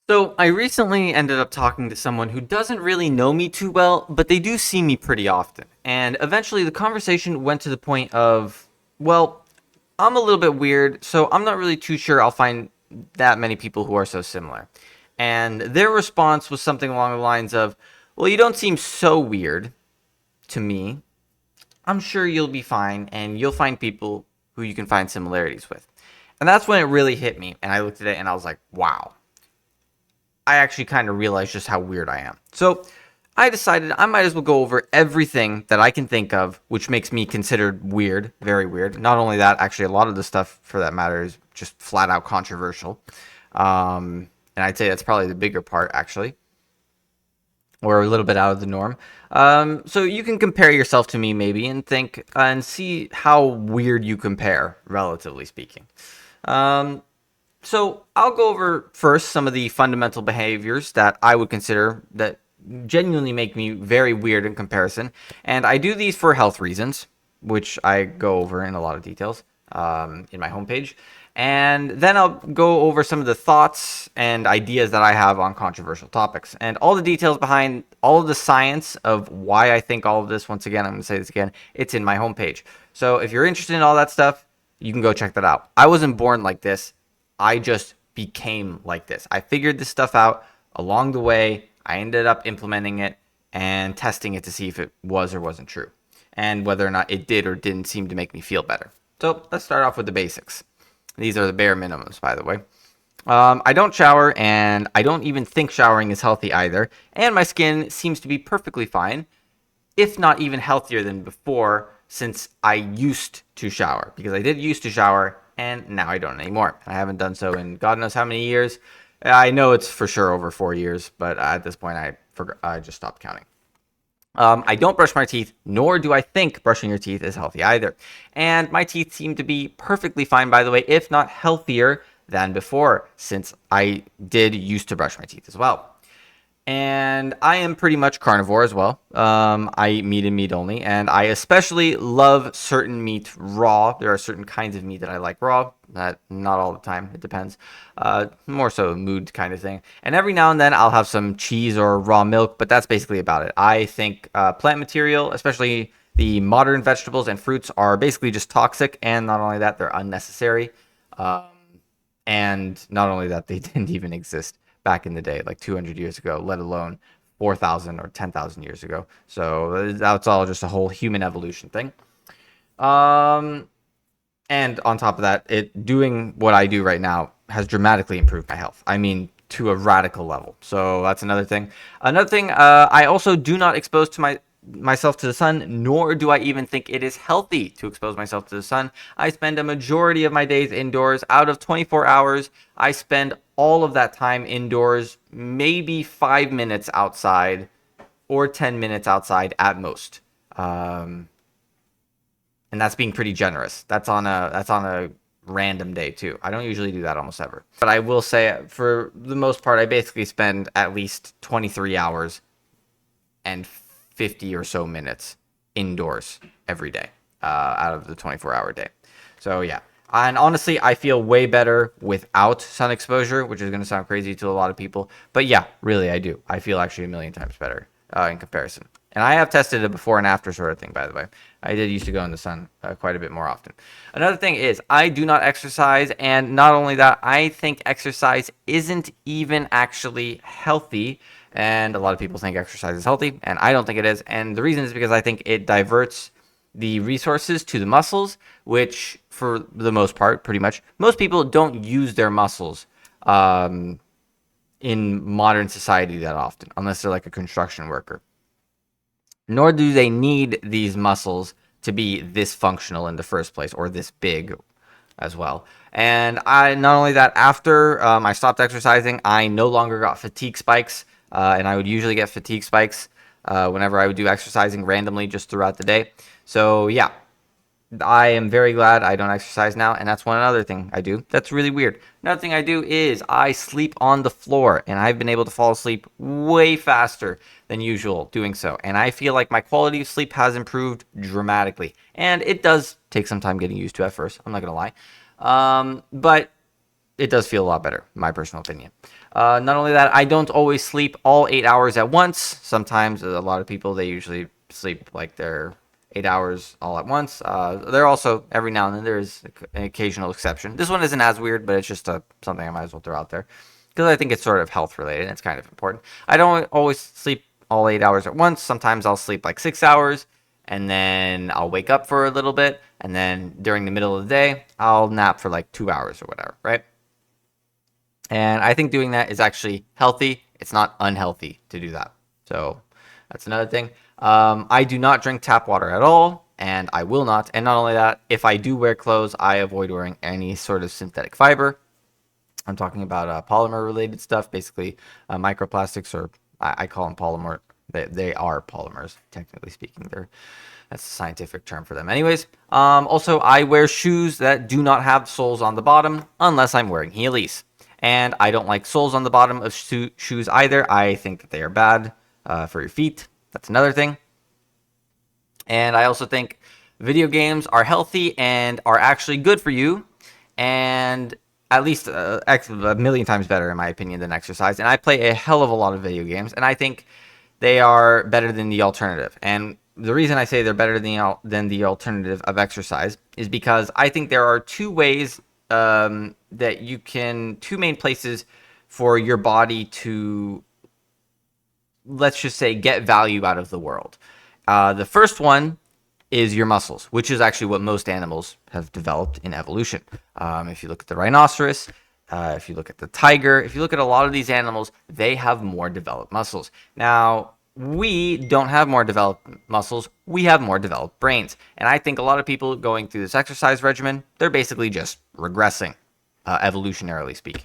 So I recently ended up talking to someone who doesn't really know me too well, but they do see me pretty often. And eventually the conversation went to the point of, well, I'm a little bit weird, so I'm not really too sure I'll find that many people who are so similar. And their response was something along the lines of, well, you don't seem so weird to me. I'm sure you'll be fine, and you'll find people who you can find similarities with. And that's when it really hit me, and I looked at it and I was like, wow, I actually kind of realized just how weird I am. So I decided I might as well go over everything that I can think of, which makes me considered weird, very weird. Not only that, actually, a lot of the stuff, for that matter, is just flat out controversial. And I'd say that's probably the bigger part, actually, or a little bit out of the norm. So you can compare yourself to me, maybe, and think and see how weird you compare, relatively speaking. Um, so I'll go over first some of the fundamental behaviors that I would consider that genuinely make me very weird in comparison. And I do these for health reasons, which I go over in a lot of details in my homepage. And then I'll go over some of the thoughts and ideas that I have on controversial topics. And all the details behind all of the science of why I think all of this, once again, I'm going to say this again, it's in my homepage. So if you're interested in all that stuff, you can go check that out. I wasn't born like this. I just became like this. I figured this stuff out along the way. I ended up implementing it and testing it to see if it was or wasn't true and whether or not it did or didn't seem to make me feel better. So let's start off with the basics. These are the bare minimums, by the way. I don't shower, and I don't even think showering is healthy either. And my skin seems to be perfectly fine, if not even healthier than before, since I used to shower. Because I did used to shower, and now I don't anymore. I haven't done so in God knows how many years. I know it's for sure over 4 years, but at this point, I just stopped counting. I don't brush my teeth, nor do I think brushing your teeth is healthy either. And my teeth seem to be perfectly fine, by the way, if not healthier than before, since I did used to brush my teeth as well. And I am pretty much carnivore as well. I eat meat and meat only, and I especially love certain meat raw. There are certain kinds of meat that I like raw. Not all the time. It depends. More so a mood kind of thing. And every now and then I'll have some cheese or raw milk, but that's basically about it. I think plant material, especially the modern vegetables and fruits, are basically just toxic, and not only that, they're unnecessary. Um, and not only that, they didn't even exist back in the day, like 200 years ago, let alone 4,000 or 10,000 years ago. So that's all just a whole human evolution thing. Um, and on top of that, it doing what I do right now has dramatically improved my health. I mean, to a radical level. So that's another thing. Another thing, I also do not expose to myself to the sun, nor do I even think it is healthy to expose myself to the sun. I spend a majority of my days indoors. Out of 24 hours, I spend all of that time indoors, maybe 5 minutes outside or 10 minutes outside at most. And that's being pretty generous. That's on a random day too. I don't usually do that almost ever. But I will say for the most part, I basically spend at least 23 hours and 50 or so minutes indoors every day out of the 24-hour day. So yeah. And honestly, I feel way better without sun exposure, which is going to sound crazy to a lot of people. But yeah, really, I do. I feel actually a million times better in comparison. And I have tested a before and after sort of thing, by the way. I did used to go in the sun quite a bit more often. Another thing is I do not exercise. And not only that, I think exercise isn't even actually healthy. And a lot of people think exercise is healthy, and I don't think it is. And the reason is because I think it diverts the resources to the muscles, which for the most part, pretty much, most people don't use their muscles in modern society that often, unless they're like a construction worker. Nor do they need these muscles to be this functional in the first place, or this big as well. And I not only that, after I stopped exercising, I no longer got fatigue spikes, and I would usually get fatigue spikes whenever I would do exercising randomly just throughout the day. So yeah, I am very glad I don't exercise now, and that's one other thing I do. That's really weird. Another thing I do is I sleep on the floor, and I've been able to fall asleep way faster than usual doing so. And I feel like my quality of sleep has improved dramatically. And it does take some time getting used to at first, I'm not going to lie. But it does feel a lot better, my personal opinion. Not only that, I don't always sleep all 8 hours at once. Sometimes a lot of people, they usually sleep like their 8 hours all at once. There also, every now and then, there is an occasional exception. This one isn't as weird, but it's just something I might as well throw out there because I think it's sort of health related and it's kind of important. I don't always sleep all 8 hours at once. Sometimes I'll sleep like 6 hours and then I'll wake up for a little bit. And then during the middle of the day, I'll nap for like 2 hours or whatever, right? And I think doing that is actually healthy. It's not unhealthy to do that. So that's another thing. I do not drink tap water at all, and I will not. And not only that, if I do wear clothes, I avoid wearing any sort of synthetic fiber. I'm talking about polymer related stuff, basically microplastics, or I call them polymer. They are polymers, technically speaking. That's a scientific term for them. Anyways, also, I wear shoes that do not have soles on the bottom unless I'm wearing heelys. And I don't like soles on the bottom of shoes either. I think that they are bad for your feet. That's another thing. And I also think video games are healthy and are actually good for you. And at least a million times better, in my opinion, than exercise. And I play a hell of a lot of video games. And I think they are better than the alternative. And the reason I say they're better than the alternative of exercise is because I think there are two ways that you can, two main places for your body to, let's just say, get value out of the world. The first one is your muscles, which is actually what most animals have developed in evolution. If you look at the rhinoceros, if you look at the tiger, if you look at a lot of these animals, they have more developed muscles. Now, we don't have more developed muscles. We have more developed brains. And I think a lot of people going through this exercise regimen, they're basically just regressing, evolutionarily speaking.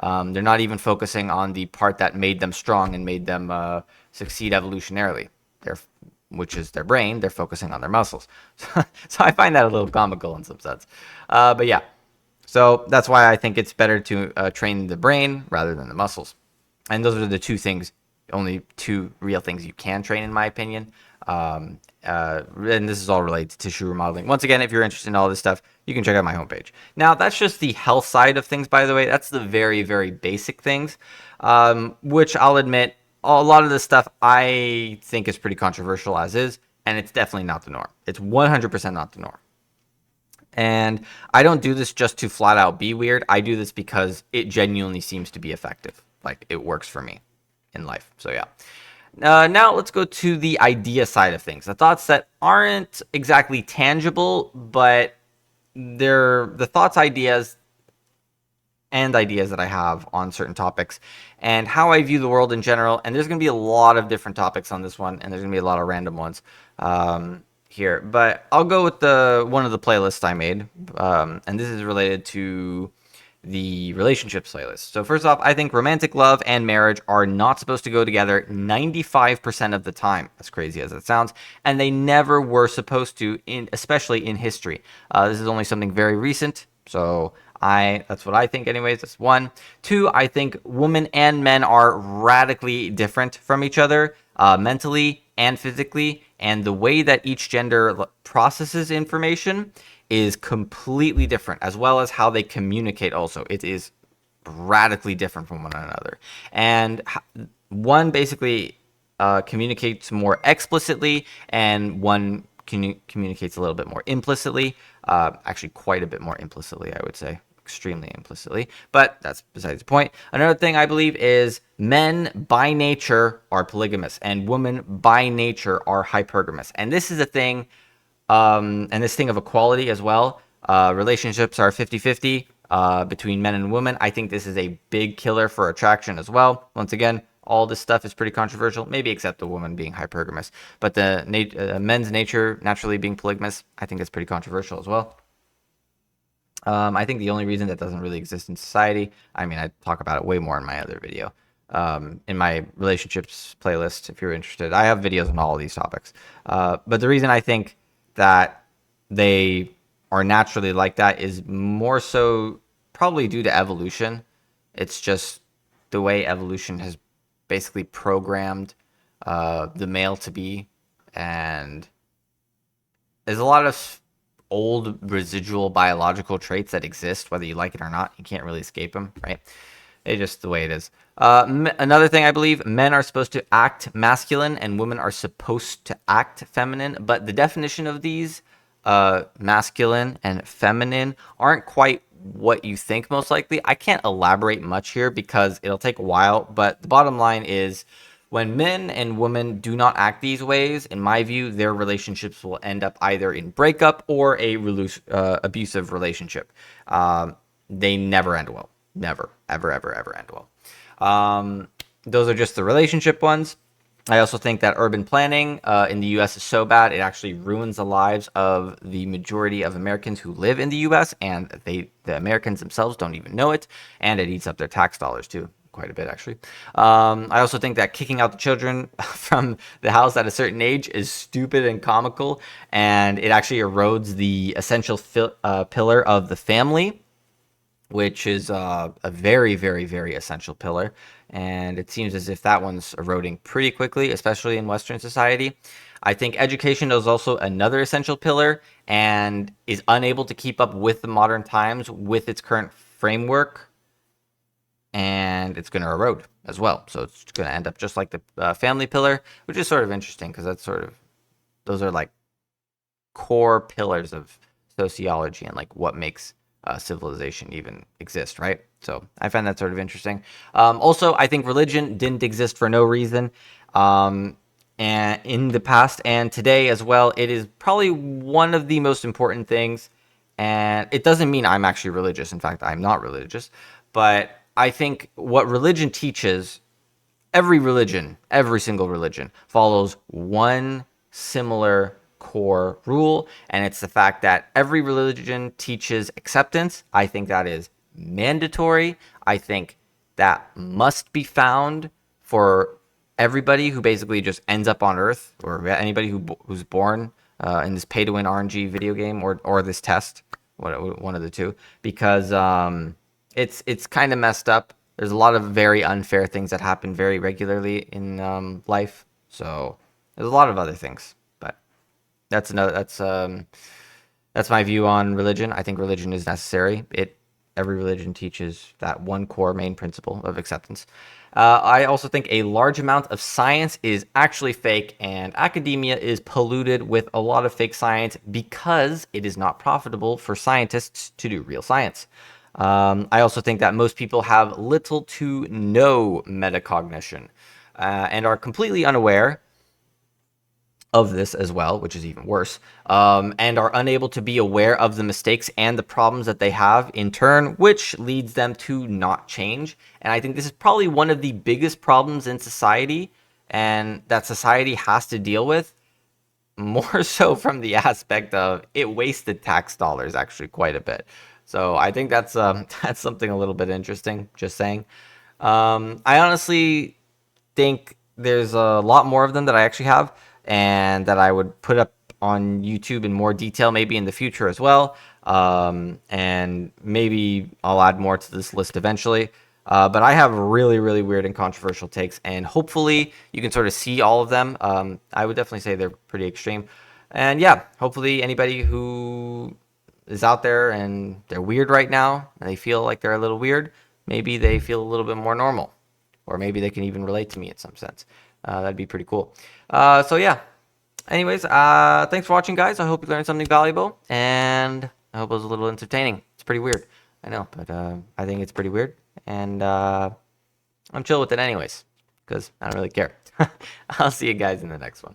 They're not even focusing on the part that made them strong and made them succeed evolutionarily, which is their brain. They're focusing on their muscles. So I find that a little comical in some sense. But yeah, so that's why I think it's better to train the brain rather than the muscles. And those are the two things, only two real things you can train, in my opinion. And this is all related to tissue remodeling. Once again, if you're interested in all this stuff, you can check out my homepage. Now, that's just the health side of things, by the way. That's the very, very basic things, which I'll admit, a lot of this stuff I think is pretty controversial as is, and it's definitely not the norm. It's 100% not the norm. And I don't do this just to flat out be weird. I do this because it genuinely seems to be effective. Like, it works for me in life. So yeah. Now let's go to the idea side of things. The thoughts that aren't exactly tangible, but they're the thoughts, ideas, and ideas that I have on certain topics and how I view the world in general. And there's going to be a lot of different topics on this one, and there's going to be a lot of random ones here. But I'll go with one of the playlists I made, and this is related to the relationships playlist. So first off, I think romantic love and marriage are not supposed to go together 95% of the time, as crazy as it sounds, and they never were supposed to, especially in history. This is only something very recent, so that's what I think anyways. That's one. Two, I think women and men are radically different from each other, mentally and physically, and the way that each gender processes information is completely different, as well as how they communicate also. It is radically different from one another. And one basically communicates more explicitly, and one communicates a little bit more implicitly. Actually, quite a bit more implicitly, I would say. Extremely implicitly, but that's besides the point. Another thing I believe is men by nature are polygamous and women by nature are hypergamous. And this is a thing, and this thing of equality as well. Relationships are 50-50 between men and women. I think this is a big killer for attraction as well. Once again, all this stuff is pretty controversial, maybe except the woman being hypergamous. But the men's nature naturally being polygamous, I think it's pretty controversial as well. I think the only reason that doesn't really exist in society, I mean, I talk about it way more in my other video, in my relationships playlist, if you're interested. I have videos on all of these topics. But the reason I think that they are naturally like that is more so probably due to evolution. It's just the way evolution has basically programmed the male to be. And there's a lot of old residual biological traits that exist, whether you like it or not. You can't really escape them, right? It's just the way it is. Another thing, I believe men are supposed to act masculine and women are supposed to act feminine, but the definition of these, masculine and feminine, aren't quite what you think most likely. I can't elaborate much here because it'll take a while, but the bottom line is when men and women do not act these ways, in my view, their relationships will end up either in breakup or a abusive relationship. They never end well. Never, ever, ever, ever end well. Those are just the relationship ones. I also think that urban planning in the U.S. is so bad, it actually ruins the lives of the majority of Americans who live in the U.S., and the Americans themselves don't even know it, and it eats up their tax dollars too, quite a bit actually. I also think that kicking out the children from the house at a certain age is stupid and comical, and it actually erodes the essential pillar of the family, which is a very, very, very essential pillar. And it seems as if that one's eroding pretty quickly, especially in Western society. I think education is also another essential pillar and is unable to keep up with the modern times with its current framework. And it's going to erode as well. So it's going to end up just like the family pillar, which is sort of interesting because that's sort of, those are like core pillars of sociology and like what makes civilization even exist, right? So I find that sort of interesting. Also, I think religion didn't exist for no reason. And in the past and today as well, it is probably one of the most important things. And it doesn't mean I'm actually religious. In fact, I'm not religious. But I think what religion teaches, every religion, every single religion, follows one similar core rule, and it's the fact that every religion teaches acceptance. I think that is mandatory. I think that must be found for everybody who basically just ends up on Earth, or anybody who's born in this pay-to-win RNG video game or this test, one of the two, because it's kind of messed up. There's a lot of very unfair things that happen very regularly in life. So there's a lot of other things, but that's my view on religion. I think religion is necessary. Every religion teaches that one core main principle of acceptance. I also think a large amount of science is actually fake, and academia is polluted with a lot of fake science because it is not profitable for scientists to do real science. I also think that most people have little to no metacognition and are completely unaware of this as well, which is even worse, and are unable to be aware of the mistakes and the problems that they have in turn, which leads them to not change. And I think this is probably one of the biggest problems in society, and that society has to deal with, more so from the aspect of it wasted tax dollars actually quite a bit. So I think that's that's something a little bit interesting, just saying. I honestly think there's a lot more of them that I actually have and that I would put up on YouTube in more detail maybe in the future as well. And maybe I'll add more to this list eventually. But I have really, really weird and controversial takes, and hopefully you can sort of see all of them. I would definitely say they're pretty extreme. And yeah, hopefully anybody who is out there and they're weird right now and they feel like they're a little weird, maybe they feel a little bit more normal, or maybe they can even relate to me in some sense. That'd be pretty cool. So yeah, anyways, thanks for watching, guys. I hope you learned something valuable, and I hope it was a little entertaining. It's pretty weird, I know, but I think it's pretty weird, and I'm chill with it anyways, because I don't really care. I'll see you guys in the next one.